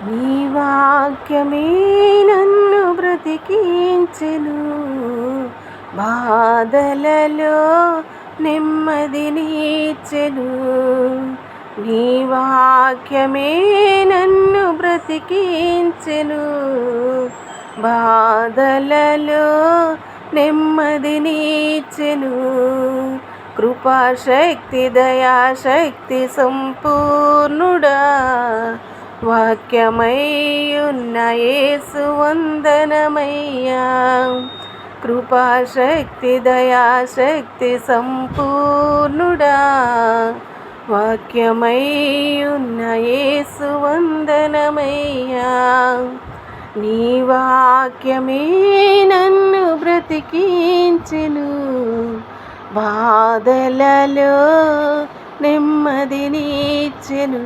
నీ వాక్యమే నన్ను బ్రతికించెను, బాధలలో నెమ్మదినిచ్చెను. నీ వాక్యమే నన్ను బ్రతికించెను, బాధలలో నెమ్మదినిచ్చెను. కృపాశక్తి దయాశక్తి సంపూర్ణుడా, వాక్యమై ఉన్న యేసు వందనమయ్యా. కృపాశక్తి దయాశక్తి సంపూర్ణుడా, వాక్యమై ఉన్న యేసు వందనమయ్యా. నీ వాక్యమే నన్ను బ్రతికించెను, బాధలలో నెమ్మదినిచ్చెను.